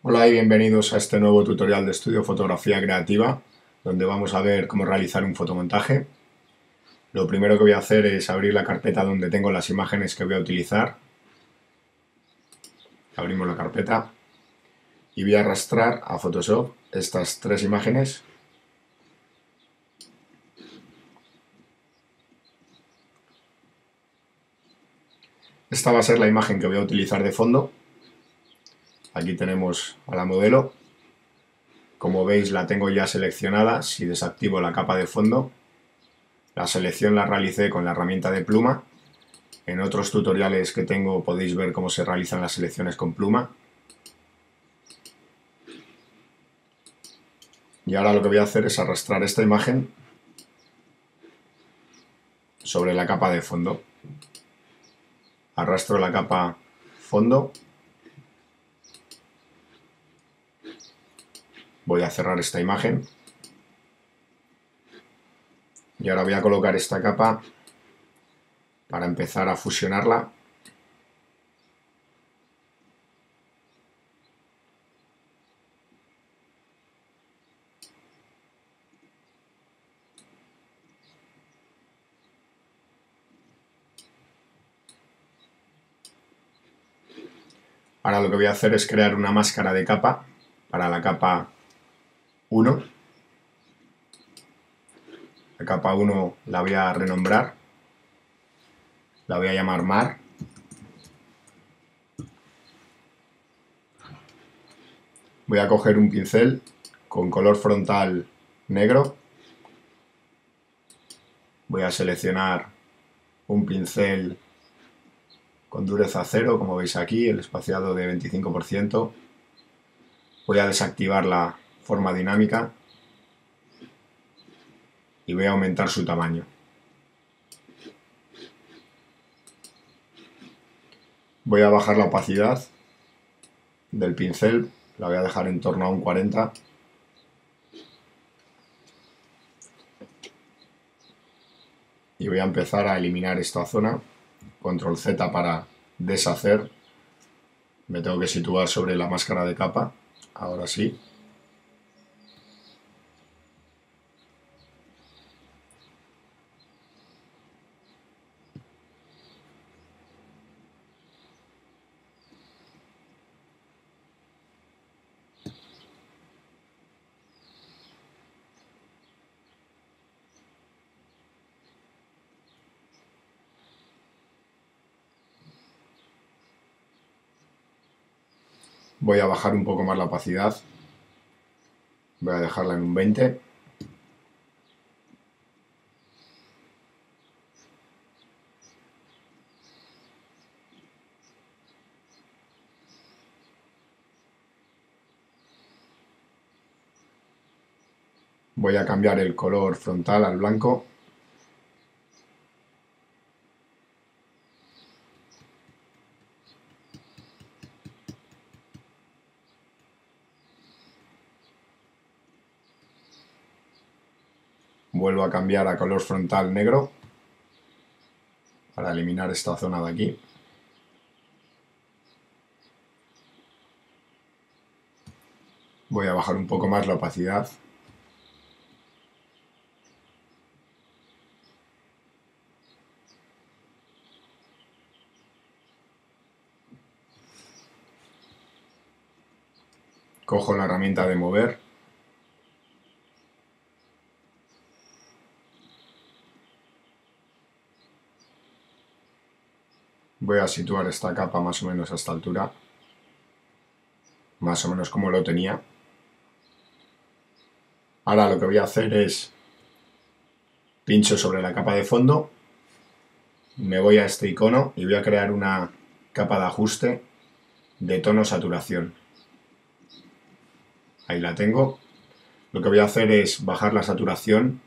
Hola y bienvenidos a este nuevo tutorial de estudio fotografía creativa, donde vamos a ver cómo realizar un fotomontaje. Lo primero que voy a hacer es abrir la carpeta donde tengo las imágenes que voy a utilizar. Abrimos la carpeta y voy a arrastrar a Photoshop estas tres imágenes. Esta va a ser la imagen que voy a utilizar de fondo. Aquí tenemos a la modelo. Como veis, la tengo ya seleccionada. Si desactivo la capa de fondo, la selección la realicé con la herramienta de pluma. En otros tutoriales que tengo podéis ver cómo se realizan las selecciones con pluma. Y ahora lo que voy a hacer es arrastrar esta imagen sobre la capa de fondo. Arrastro la capa fondo. Voy a cerrar esta imagen. Y ahora voy a colocar esta capa para empezar a fusionarla. Ahora lo que voy a hacer es crear una máscara de capa para la capa 1. La capa 1 la voy a renombrar. La voy a llamar Mar. Voy a coger un pincel con color frontal negro. Voy a seleccionar un pincel con dureza 0, como veis aquí, el espaciado de 25%. Voy a desactivar la forma dinámica y voy a aumentar su tamaño. Voy a bajar la opacidad del pincel, la voy a dejar en torno a un 40. Y voy a empezar a eliminar esta zona. Control Z para deshacer. Me tengo que situar sobre la máscara de capa. Ahora sí. Voy a bajar un poco más la opacidad. Voy a dejarla en un 20. Voy a cambiar el color frontal al blanco. Vuelvo a cambiar a color frontal negro para eliminar esta zona de aquí. Voy a bajar un poco más la opacidad. Cojo la herramienta de mover. Voy a situar esta capa más o menos a esta altura. Más o menos como lo tenía. Ahora lo que voy a hacer es pincho sobre la capa de fondo, me voy a este icono y voy a crear una capa de ajuste de tono saturación. Ahí la tengo. Lo que voy a hacer es bajar la saturación.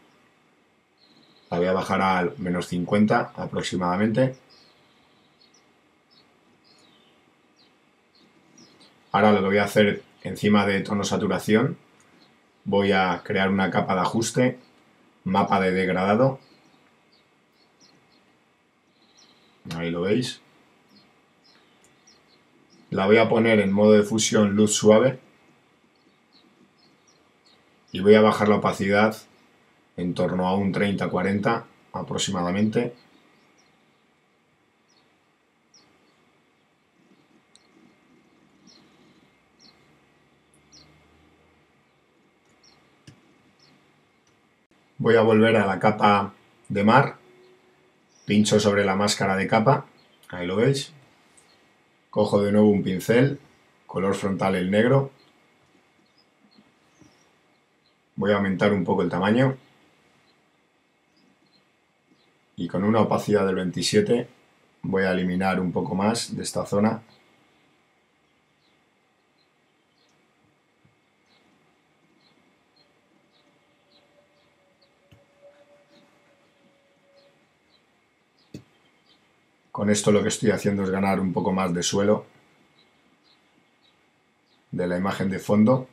La voy a bajar al menos 50 aproximadamente. Ahora lo que voy a hacer encima de tono saturación, voy a crear una capa de ajuste, mapa de degradado. Ahí lo veis. La voy a poner en modo de fusión luz suave y voy a bajar la opacidad en torno a un 30-40 aproximadamente. Voy a volver a la capa de mar, pincho sobre la máscara de capa, ahí lo veis, cojo de nuevo un pincel, color frontal el negro, voy a aumentar un poco el tamaño y con una opacidad del 27 voy a eliminar un poco más de esta zona. Con esto lo que estoy haciendo es ganar un poco más de suelo de la imagen de fondo.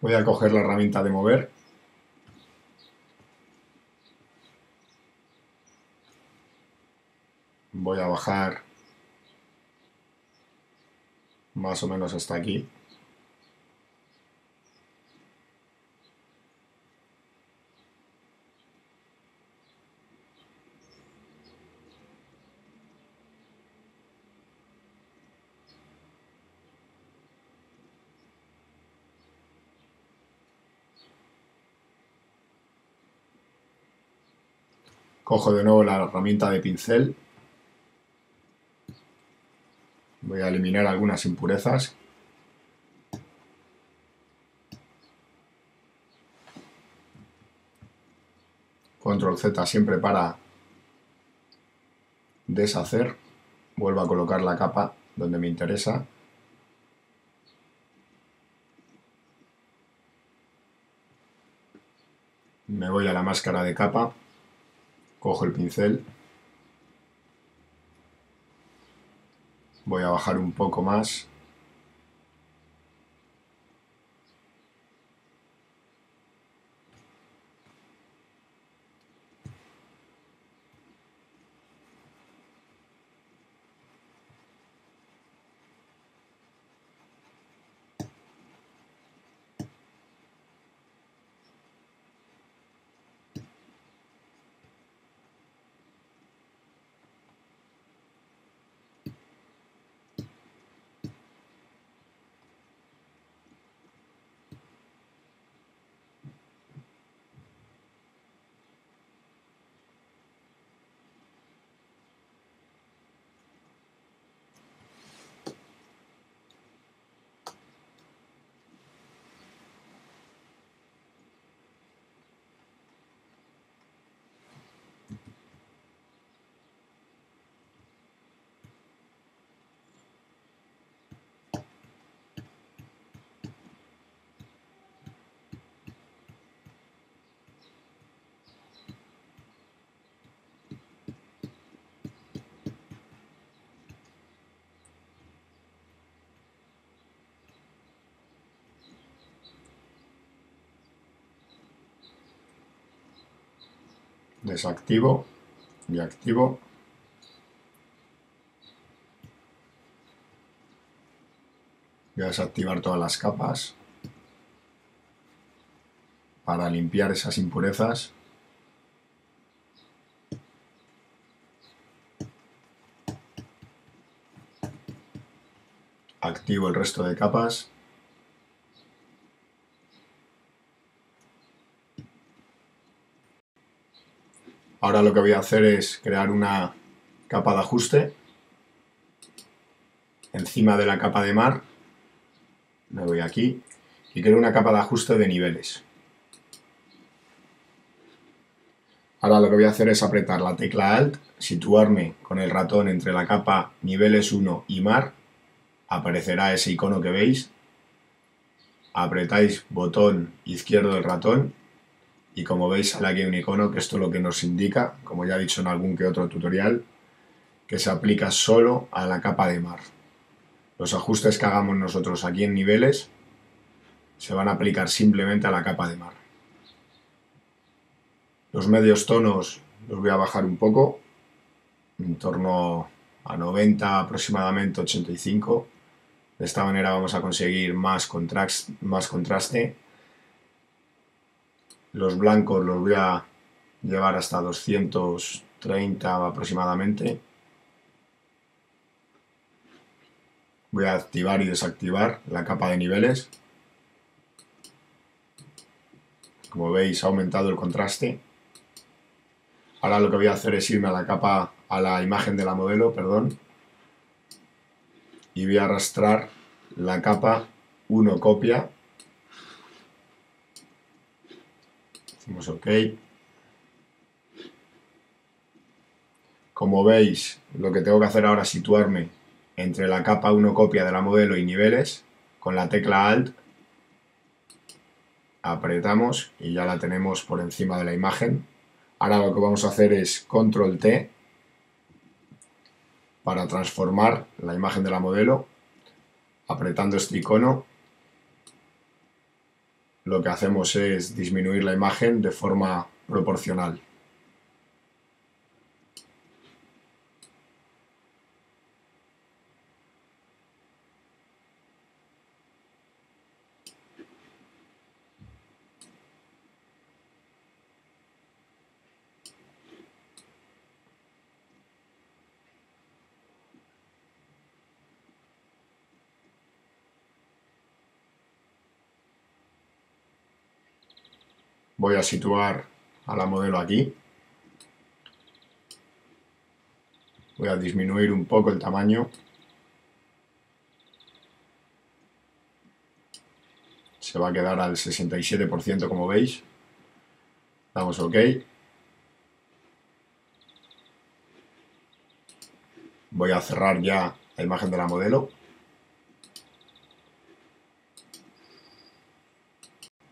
Voy a coger la herramienta de mover. Voy a bajar más o menos hasta aquí. Cojo de nuevo la herramienta de pincel. Voy a eliminar algunas impurezas. Control Z siempre para deshacer. Vuelvo a colocar la capa donde me interesa. Me voy a la máscara de capa. Cojo el pincel. Voy a bajar un poco más. Desactivo y activo. Voy a desactivar todas las capas para limpiar esas impurezas. Activo el resto de capas. Ahora lo que voy a hacer es crear una capa de ajuste encima de la capa de mar. Me voy aquí y creo una capa de ajuste de niveles. Ahora lo que voy a hacer es apretar la tecla Alt, situarme con el ratón entre la capa niveles 1 y mar, aparecerá ese icono que veis, apretáis botón izquierdo del ratón y como veis sale aquí un icono que esto es lo que nos indica, como ya he dicho en algún que otro tutorial, que se aplica solo a la capa de mar. Los ajustes que hagamos nosotros aquí en niveles se van a aplicar simplemente a la capa de mar. Los medios tonos los voy a bajar un poco, en torno a 90 aproximadamente, 85. De esta manera vamos a conseguir más contraste. Los blancos los voy a llevar hasta 230 aproximadamente. Voy a activar y desactivar la capa de niveles. Como veis ha aumentado el contraste. Ahora lo que voy a hacer es irme a la imagen de la modelo, perdón, y voy a arrastrar la capa 1 copia. Hacemos OK. Como veis, lo que tengo que hacer ahora es situarme entre la capa 1 copia de la modelo y niveles, con la tecla Alt, apretamos y ya la tenemos por encima de la imagen. Ahora lo que vamos a hacer es Control T para transformar la imagen de la modelo. Apretando este icono, lo que hacemos es disminuir la imagen de forma proporcional. Voy a situar a la modelo aquí. Voy a disminuir un poco el tamaño. Se va a quedar al 67% como veis. Damos OK. Voy a cerrar ya la imagen de la modelo.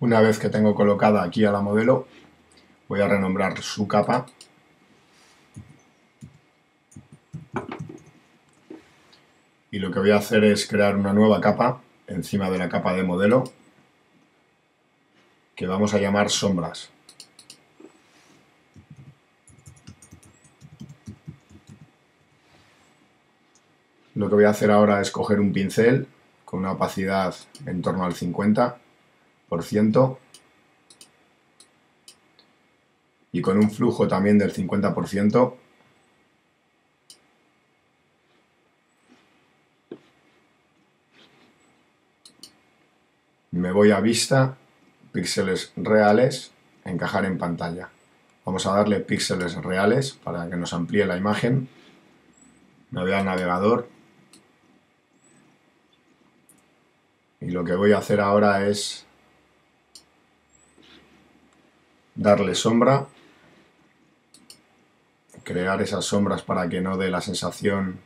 Una vez que tengo colocada aquí a la modelo, voy a renombrar su capa. Y lo que voy a hacer es crear una nueva capa encima de la capa de modelo que vamos a llamar sombras. Lo que voy a hacer ahora es coger un pincel con una opacidad en torno al 50% y con un flujo también del 50%. Me voy a vista, píxeles reales, encajar en pantalla. Vamos a darle píxeles reales para que nos amplíe la imagen. Me voy al navegador y lo que voy a hacer ahora es darle sombra, crear esas sombras para que no dé la sensación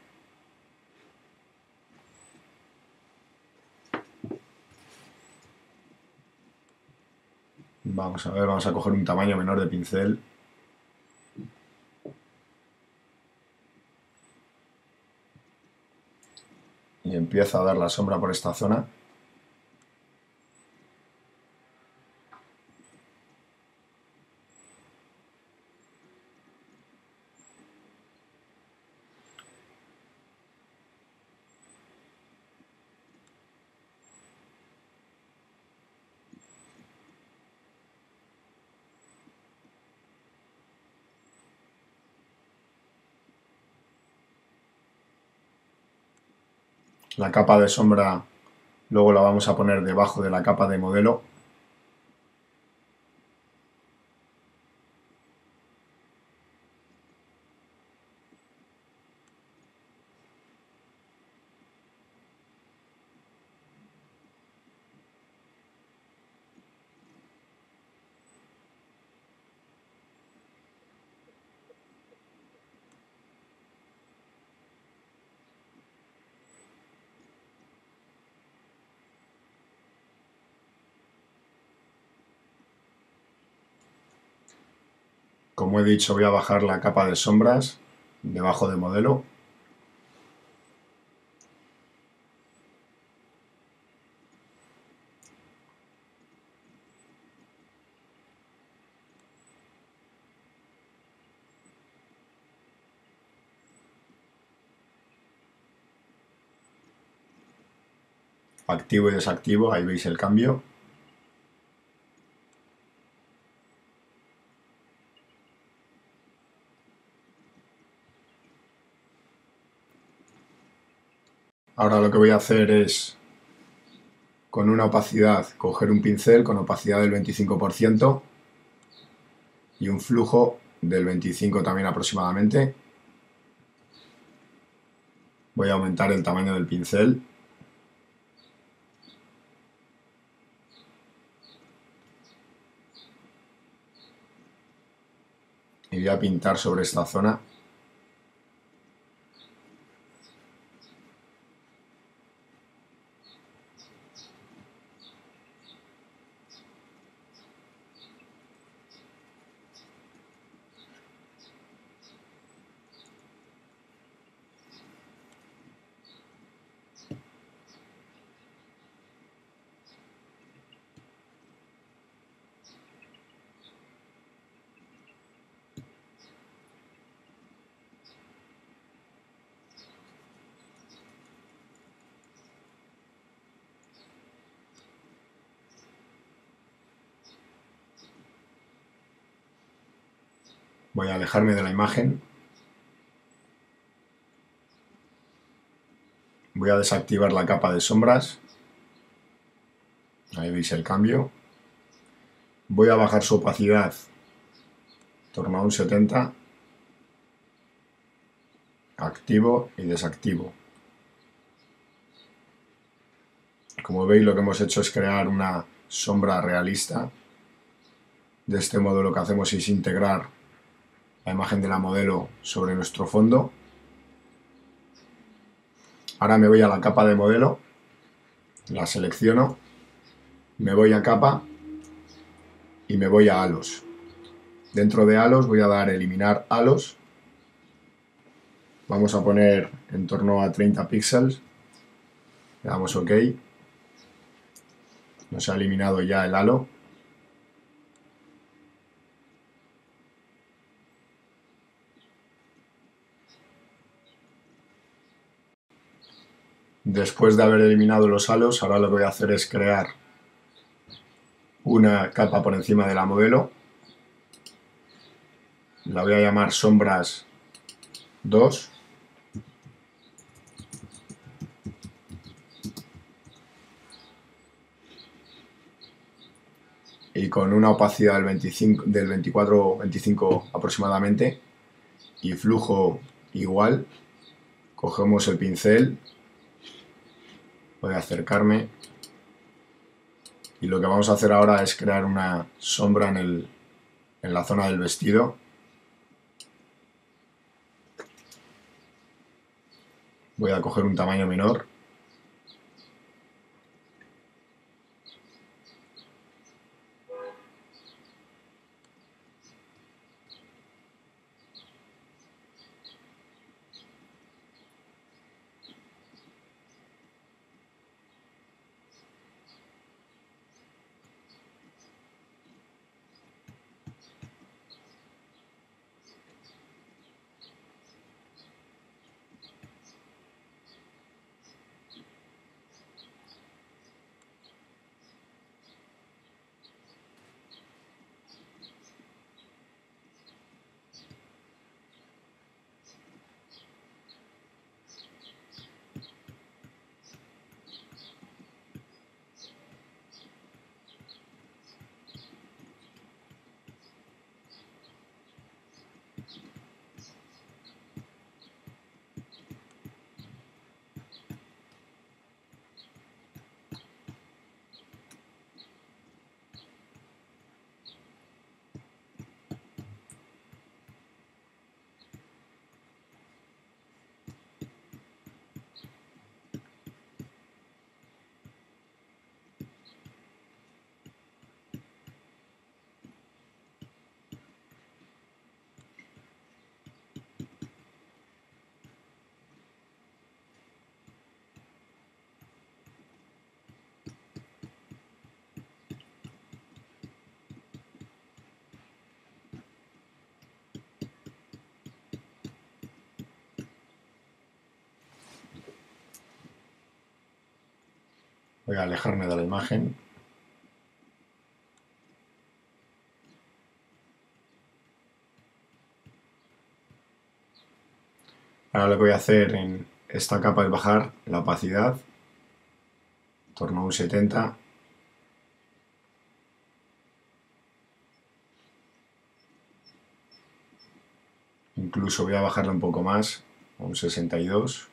Vamos a ver, vamos a coger un tamaño menor de pincel. Y empiezo a dar la sombra por esta zona. La capa de sombra luego la vamos a poner debajo de la capa de modelo. Como he dicho, voy a bajar la capa de sombras debajo de modelo. Activo y desactivo, ahí veis el cambio. Ahora lo que voy a hacer es, con una opacidad, coger un pincel con opacidad del 25% y un flujo del 25% también aproximadamente. Voy a aumentar el tamaño del pincel. Y voy a pintar sobre esta zona. Voy a alejarme de la imagen. Voy a desactivar la capa de sombras. Ahí veis el cambio. Voy a bajar su opacidad en torno a un 70. Activo y desactivo. Como veis, lo que hemos hecho es crear una sombra realista. De este modo lo que hacemos es integrar la imagen de la modelo sobre nuestro fondo. Ahora me voy a la capa de modelo, la selecciono, me voy a capa y me voy a halos. Dentro de halos voy a dar eliminar halos. Vamos a poner en torno a 30 píxeles. Le damos OK. Nos ha eliminado ya el halo. Después de haber eliminado los halos, ahora lo que voy a hacer es crear una capa por encima de la modelo. La voy a llamar sombras 2. Y con una opacidad del 24-25 aproximadamente y flujo igual, cogemos el pincel, voy a acercarme y lo que vamos a hacer ahora es crear una sombra en la zona del vestido. Voy a coger un tamaño menor. Voy a alejarme de la imagen. Ahora lo que voy a hacer en esta capa es bajar la opacidad en torno a un 70. Incluso voy a bajarla un poco más, a un 62.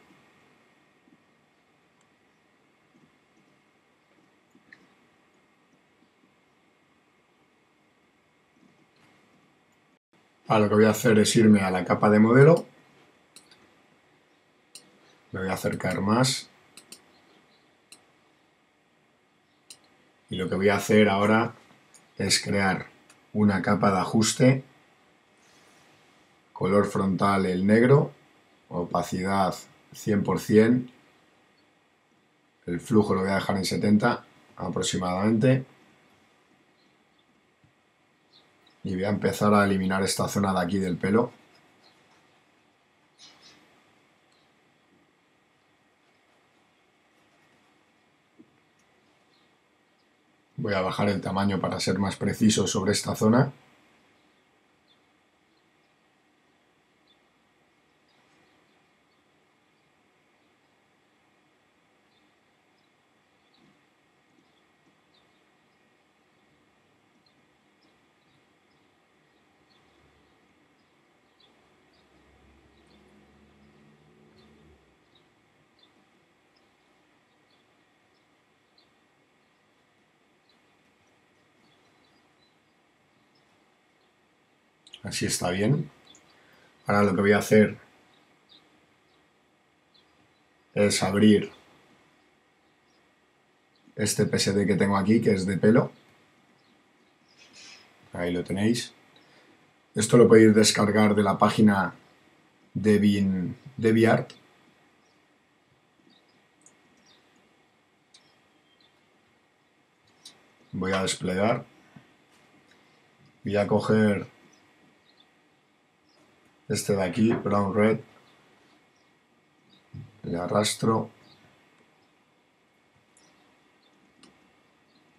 Ahora lo que voy a hacer es irme a la capa de modelo. Me voy a acercar más. Y lo que voy a hacer ahora es crear una capa de ajuste. Color frontal el negro. Opacidad 100%. El flujo lo voy a dejar en 70 aproximadamente. Y voy a empezar a eliminar esta zona de aquí del pelo. Voy a bajar el tamaño para ser más preciso sobre esta zona. Así está bien. Ahora lo que voy a hacer es abrir este PSD que tengo aquí, que es de pelo. Ahí lo tenéis. Esto lo podéis descargar de la página DeviantArt. Voy a desplegar. Voy a coger este de aquí, Brown Red. Le arrastro.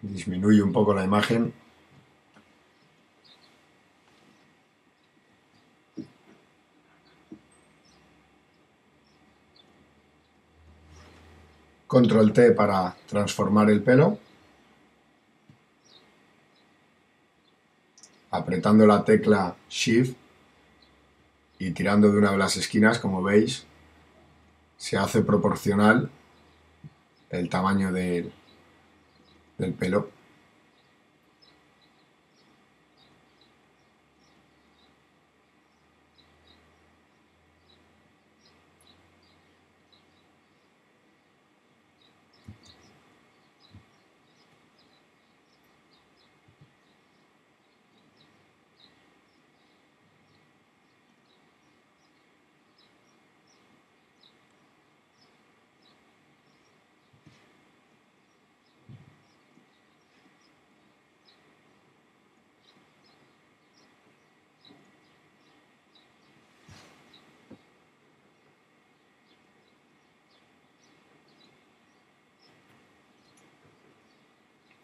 Disminuyo un poco la imagen. Control T para transformar el pelo. Apretando la tecla Shift y tirando de una de las esquinas, como veis, se hace proporcional el tamaño del pelo.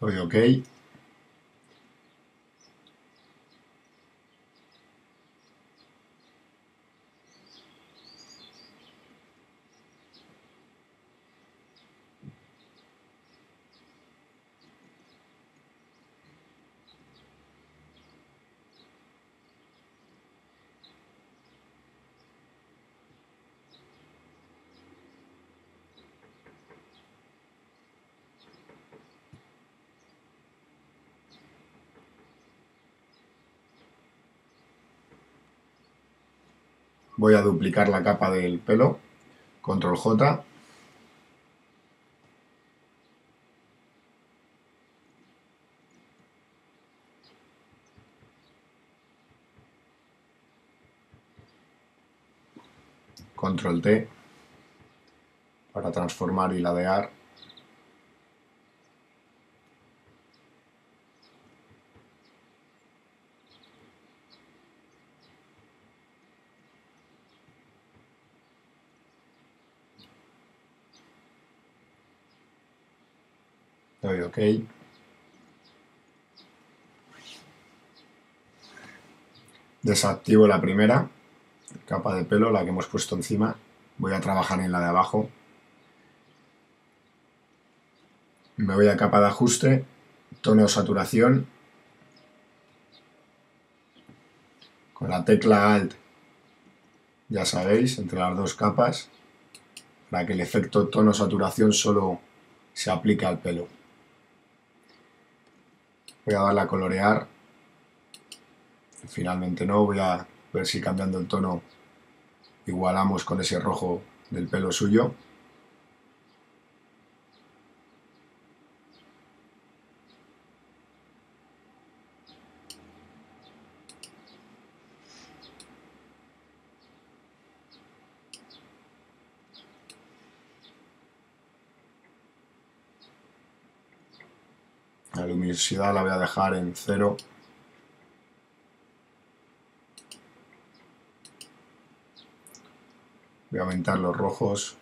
Doy OK. Voy a duplicar la capa del pelo. Control J. Control T para transformar y ladear. doy OK. Desactivo la primera capa de pelo, la que hemos puesto encima. Voy a trabajar en la de abajo. Me voy a capa de ajuste, tono saturación. Con la tecla Alt, ya sabéis, entre las dos capas, para que el efecto tono saturación solo se aplique al pelo. Voy a darle a colorear. Finalmente no, voy a ver si cambiando el tono igualamos con ese rojo del pelo suyo. La luminosidad la voy a dejar en 0. Voy a aumentar los rojos.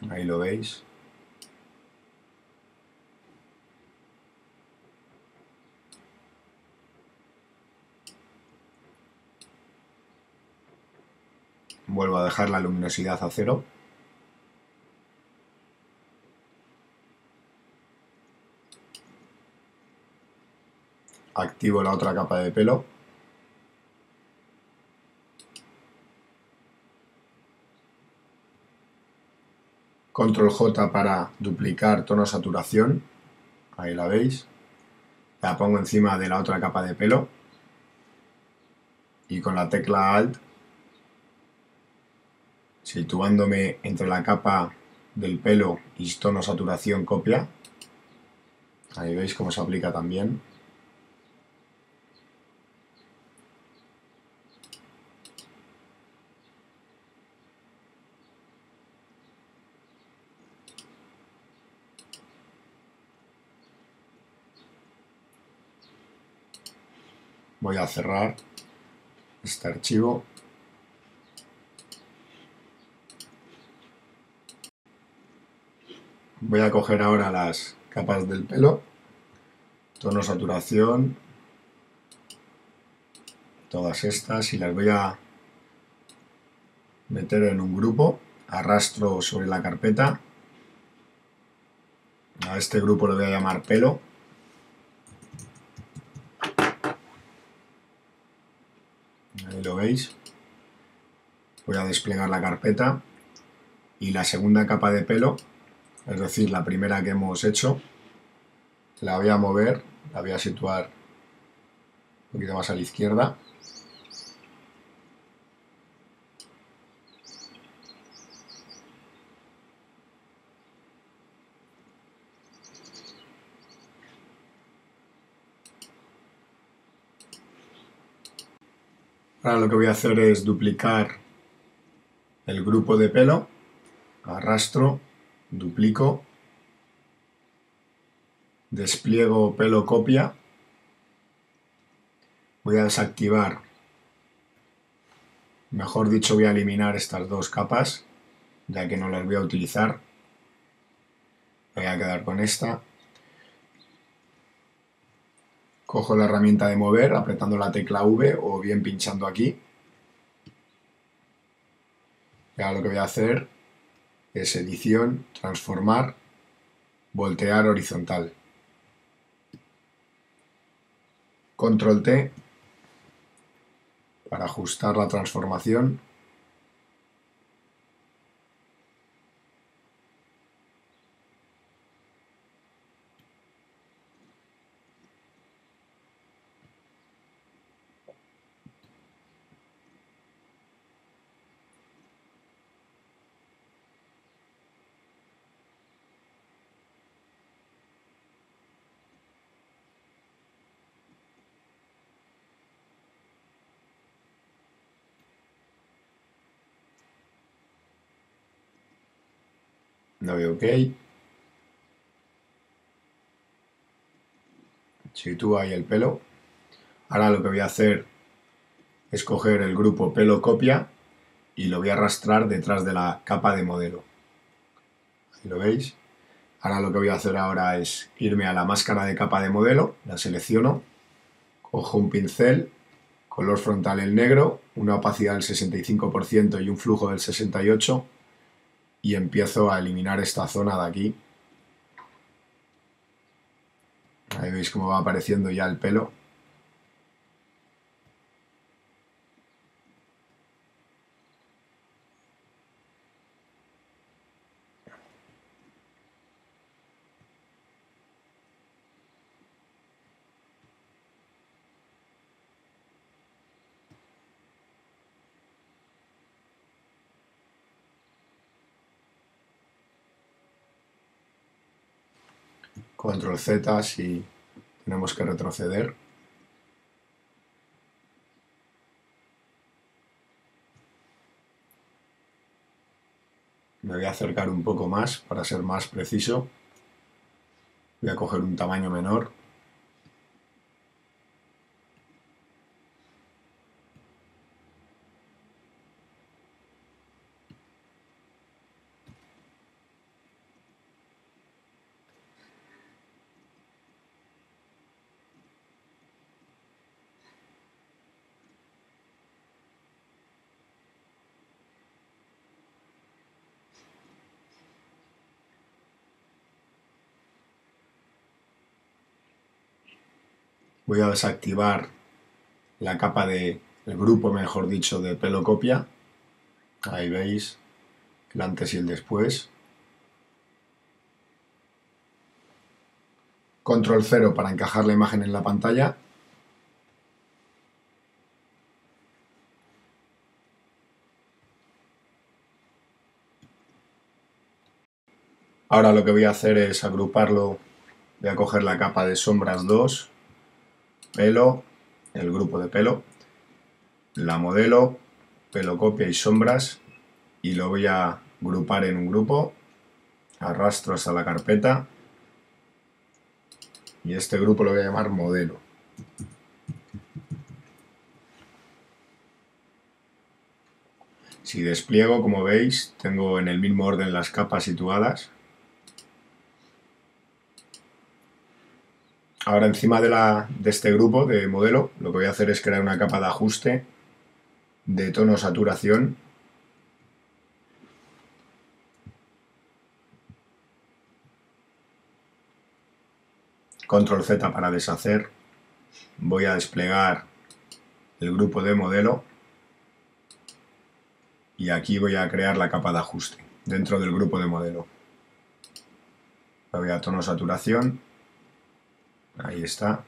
Ahí lo veis. Vuelvo a dejar la luminosidad a 0. Activo la otra capa de pelo. Control J para duplicar tono saturación. Ahí la veis. La pongo encima de la otra capa de pelo. Y con la tecla Alt, situándome entre la capa del pelo y tono saturación copia. Ahí veis cómo se aplica también. Voy a cerrar este archivo. Voy a coger ahora las capas del pelo, tono saturación, todas estas, y las voy a meter en un grupo. Arrastro sobre la carpeta. A este grupo le voy a llamar pelo. Ahí lo veis. Voy a desplegar la carpeta y la segunda capa de pelo, es decir, la primera que hemos hecho, la voy a mover, la voy a situar un poquito más a la izquierda. Ahora lo que voy a hacer es duplicar el grupo de pelo, arrastro, duplico, despliego pelo copia, voy a desactivar, mejor dicho voy a eliminar estas dos capas, ya que no las voy a utilizar, voy a quedar con esta. Cojo la herramienta de mover apretando la tecla V o bien pinchando aquí. Y ahora lo que voy a hacer es edición, transformar, voltear horizontal. Control T para ajustar la transformación. Doy OK. Sitúo ahí el pelo. Ahora lo que voy a hacer es coger el grupo pelo copia y lo voy a arrastrar detrás de la capa de modelo. Ahí lo veis. Ahora lo que voy a hacer ahora es irme a la máscara de capa de modelo, la selecciono, cojo un pincel, color frontal el negro, una opacidad del 65% y un flujo del 68% y empiezo a eliminar esta zona de aquí. Ahí veis cómo va apareciendo ya el pelo. Control Z si tenemos que retroceder. Me voy a acercar un poco más para ser más preciso. Voy a coger un tamaño menor. Voy a desactivar la capa el grupo, mejor dicho, de pelo copia. Ahí veis el antes y el después. Control 0 para encajar la imagen en la pantalla. Ahora lo que voy a hacer es agruparlo. Voy a coger la capa de sombras 2, pelo, el grupo de pelo, la modelo, pelo copia y sombras, y lo voy a agrupar en un grupo, arrastro hasta la carpeta y este grupo lo voy a llamar modelo. Si despliego, como veis, tengo en el mismo orden las capas situadas. Ahora encima de este grupo de modelo lo que voy a hacer es crear una capa de ajuste de tono saturación. Control Z para deshacer. Voy a desplegar el grupo de modelo y aquí voy a crear la capa de ajuste dentro del grupo de modelo. Voy a tono saturación. Ahí está.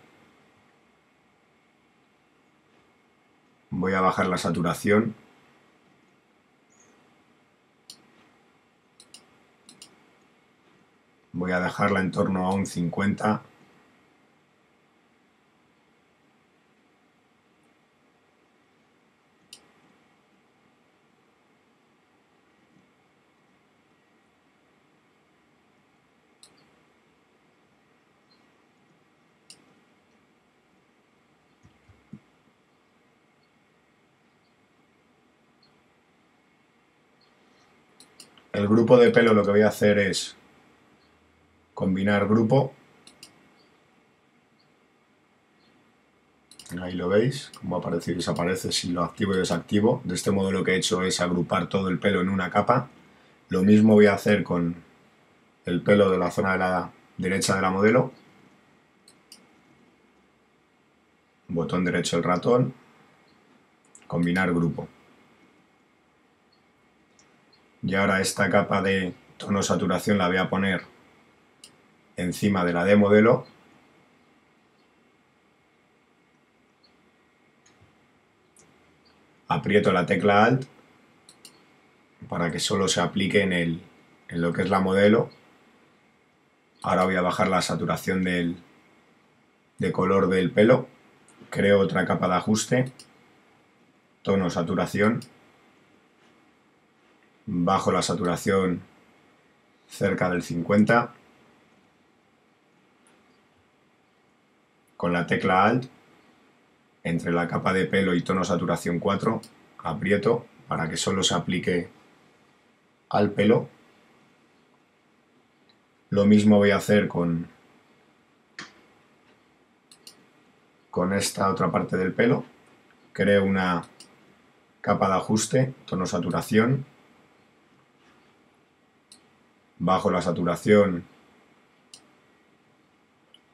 Voy a bajar la saturación. Voy a dejarla en torno a un 50. El grupo de pelo lo que voy a hacer es combinar grupo. Ahí lo veis, cómo aparece y desaparece si lo activo y desactivo. De este modo lo que he hecho es agrupar todo el pelo en una capa. Lo mismo voy a hacer con el pelo de la zona de la derecha de la modelo. Botón derecho del ratón. Combinar grupo. Y ahora esta capa de tono saturación la voy a poner encima de la de modelo. Aprieto la tecla Alt para que solo se aplique en lo que es la modelo. Ahora voy a bajar la saturación de color del pelo. Creo otra capa de ajuste. Tono saturación. Bajo la saturación cerca del 50. Con la tecla Alt, entre la capa de pelo y tono saturación 4, aprieto para que solo se aplique al pelo. Lo mismo voy a hacer con esta otra parte del pelo. Creo una capa de ajuste, tono saturación. Bajo la saturación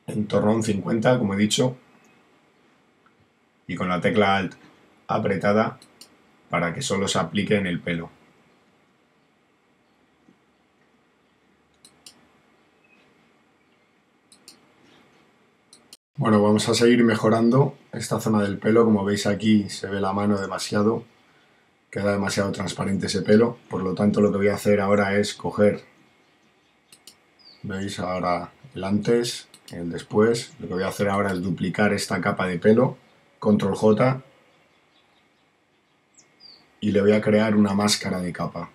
en torno a un 50, como he dicho. Y con la tecla Alt apretada para que solo se aplique en el pelo. Bueno, vamos a seguir mejorando esta zona del pelo. Como veis aquí se ve la mano demasiado, queda demasiado transparente ese pelo, por lo tanto lo que voy a hacer ahora es coger, veis ahora el antes, el después, lo que voy a hacer ahora es duplicar esta capa de pelo, Control J, y le voy a crear una máscara de capa.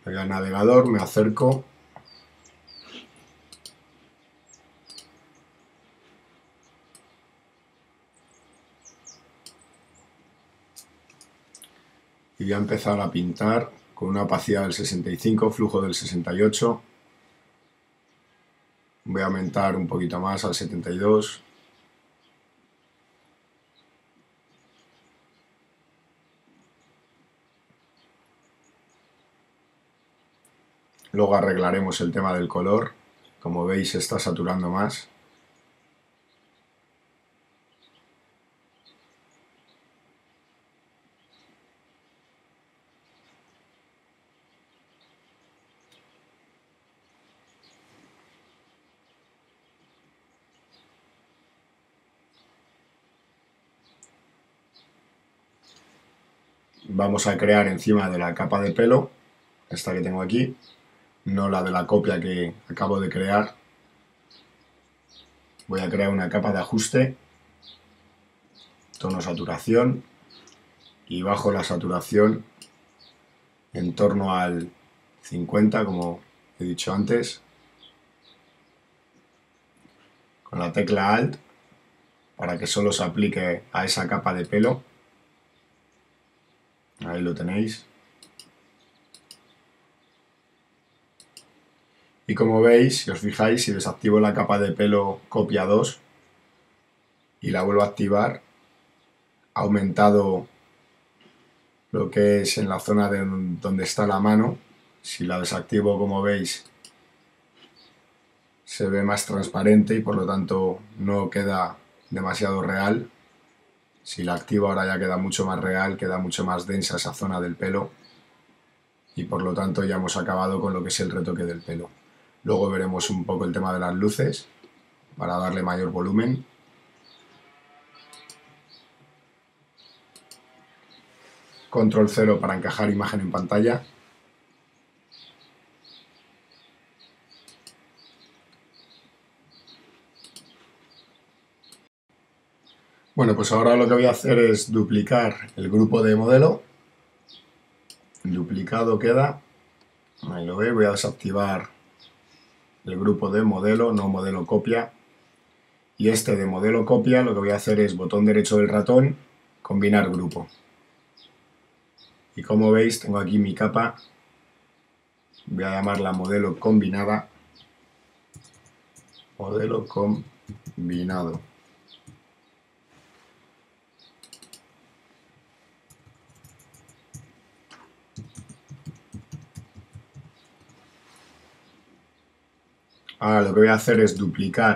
Voy al navegador, me acerco y voy a empezar a pintar con una opacidad del 65, flujo del 68. Voy a aumentar un poquito más al 72. Luego arreglaremos el tema del color. Como veis se está saturando más. Vamos a crear encima de la capa de pelo, esta que tengo aquí, no la de la copia que acabo de crear. Voy a crear una capa de ajuste, tono saturación, y bajo la saturación en torno al 50, como he dicho antes, con la tecla Alt para que solo se aplique a esa capa de pelo. Ahí lo tenéis. Y como veis, si os fijáis, si desactivo la capa de pelo copia 2 y la vuelvo a activar, ha aumentado lo que es en la zona de donde está la mano. Si la desactivo, como veis, se ve más transparente y por lo tanto no queda demasiado real. Si la activo ahora ya queda mucho más real, queda mucho más densa esa zona del pelo y por lo tanto ya hemos acabado con lo que es el retoque del pelo. Luego veremos un poco el tema de las luces para darle mayor volumen. Control 0 para encajar imagen en pantalla. Bueno, pues ahora lo que voy a hacer es duplicar el grupo de modelo. Duplicado queda. Ahí lo veis, voy a desactivar el grupo de modelo, no modelo copia. Y este de modelo copia lo que voy a hacer es botón derecho del ratón, combinar grupo. Y como veis tengo aquí mi capa, voy a llamarla modelo combinada. Modelo combinado. Ahora lo que voy a hacer es duplicar